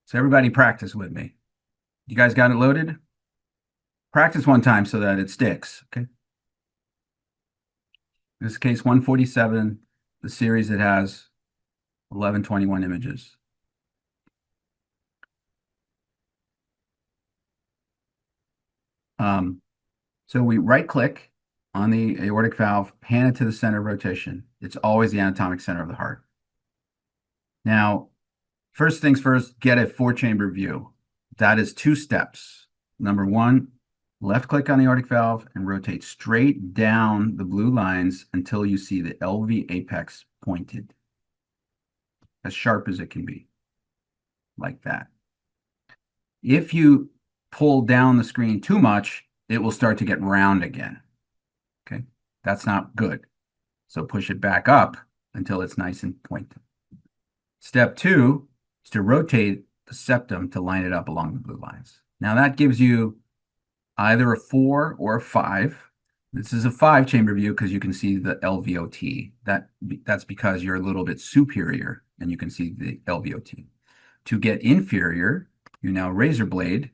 So everybody practice with me. You guys got it loaded? Practice one time so that it sticks. Okay. In this case, 147, the series that has 1121 images. Um, so we right click on the aortic valve, pan it to the center of rotation. It's always the anatomic center of the heart. Now, first things first, get a four-chamber view. That is two steps. Number one, left click on the aortic valve and rotate straight down the blue lines until you see the LV apex pointed, as sharp as it can be, like that. If you pull down the screen too much, it will start to get round again. Okay, that's not good. So push it back up until it's nice and pointed. Step two is to rotate the septum to line it up along the blue lines. Now that gives you either a 4 or a 5. This is a 5-chamber view because you can see the LVOT. That's because you're a little bit superior and you can see the LVOT. To get inferior, you now razor blade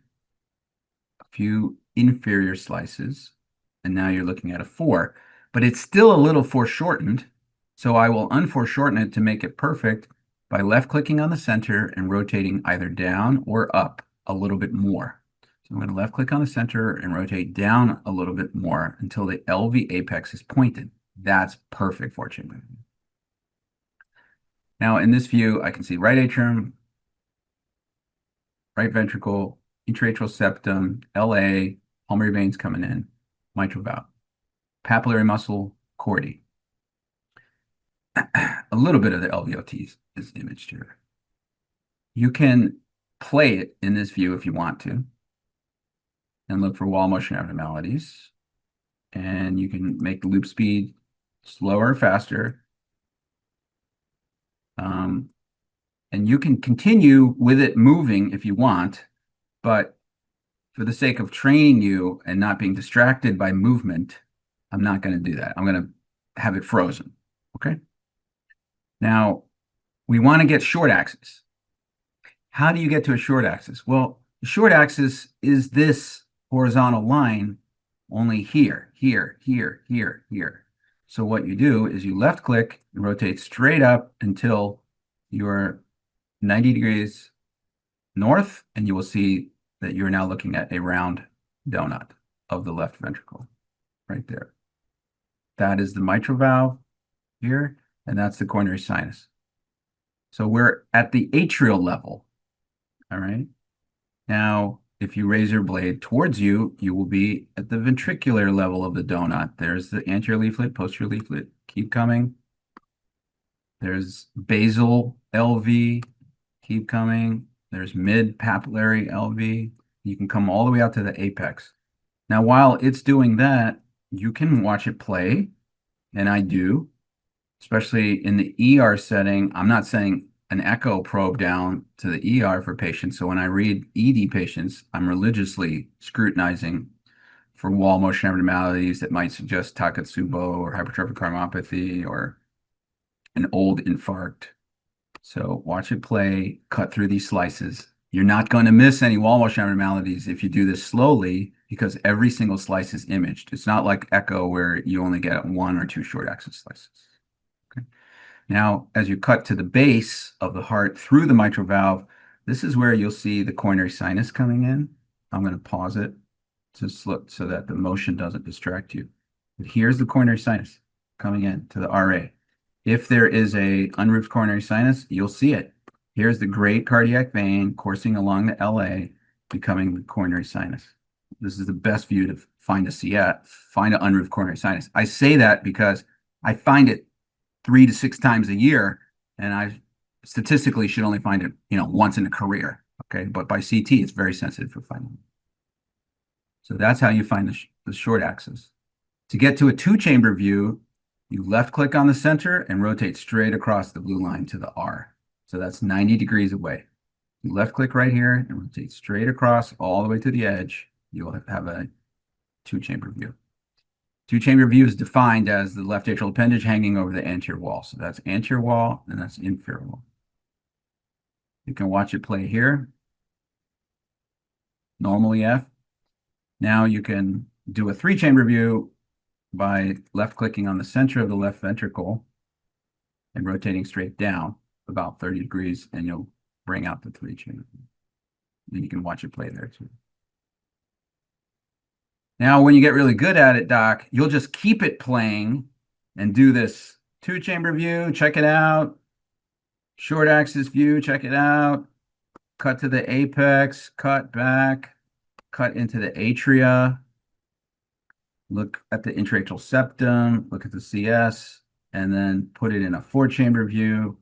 a few inferior slices, and now you're looking at a 4. But it's still a little foreshortened, so I will unforeshorten it to make it perfect by left-clicking on the center and rotating either down or up a little bit more. So I'm going to left-click on the center and rotate down a little bit more until the LV apex is pointed. That's perfect for chamber. Now in this view, I can see right atrium, right ventricle, intraatrial septum, LA, pulmonary veins coming in, mitral valve, papillary muscle, chordae. A little bit of the LVOT is imaged here. You can play it in this view if you want to and look for wall motion abnormalities. And you can make the loop speed slower or faster. And you can continue with it moving if you want, but for the sake of training you and not being distracted by movement, I'm not going to do that. I'm going to have it frozen. Okay. Now, we want to get short axis. How do you get to a short axis? Well, the short axis is this horizontal line only here, here, here, here, here. So what you do is you left click and rotate straight up until you're 90 degrees north, and you will see that you're now looking at a round donut of the left ventricle right there. That is the mitral valve here, and that's the coronary sinus. So we're at the atrial level. All right. Now, if you raise your blade towards you, you will be at the ventricular level of the donut. There's the anterior leaflet, posterior leaflet. Keep coming. There's basal LV. Keep coming. There's mid papillary LV. You can come all the way out to the apex. Now, while it's doing that, you can watch it play, and I do, especially in the ER setting. I'm not sending an echo probe down to the ER for patients. So when I read ED patients, I'm religiously scrutinizing for wall motion abnormalities that might suggest Takotsubo or hypertrophic cardiomyopathy or an old infarct. So watch it play, cut through these slices. You're not going to miss any wall motion abnormalities if you do this slowly because every single slice is imaged. It's not like echo where you only get 1 or 2 short axis slices. Okay. Now, as you cut to the base of the heart through the mitral valve, this is where you'll see the coronary sinus coming in. I'm going to pause it to so that the motion doesn't distract you. But here's the coronary sinus coming in to the RA. If there is a unroofed coronary sinus, you'll see it. Here's the great cardiac vein coursing along the LA, becoming the coronary sinus. This is the best view to find a CF, find an unroofed coronary sinus. I say that because I find it 3 to 6 times a year, and I statistically should only find it, once in a career. Okay, but by CT, it's very sensitive for finding. So that's how you find the short axis. To get to a 2-chamber view, you left click on the center and rotate straight across the blue line to the R. So that's 90 degrees away. You left click right here and rotate straight across all the way to the edge. You'll have a 2-chamber view. 2-chamber view is defined as the left atrial appendage hanging over the anterior wall. So that's anterior wall and that's inferior wall. You can watch it play here. normal EF. Now you can do a 3-chamber view by left-clicking on the center of the left ventricle and rotating straight down about 30 degrees, and you'll bring out the 3-chamber. And you can watch it play there too. Now, when you get really good at it, Doc, you'll just keep it playing and do this 2-chamber view, check it out. Short axis view, check it out. Cut to the apex, cut back, cut into the atria. Look at the intraatrial septum, look at the CS, and then put it in a 4-chamber view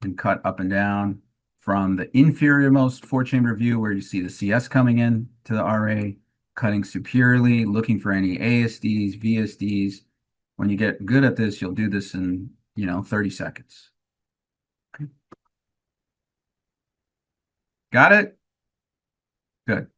and cut up and down from the inferiormost 4-chamber view where you see the CS coming in to the RA, cutting superiorly, looking for any ASDs, VSDs. When you get good at this, you'll do this in, 30 seconds. Okay. Got it? Good.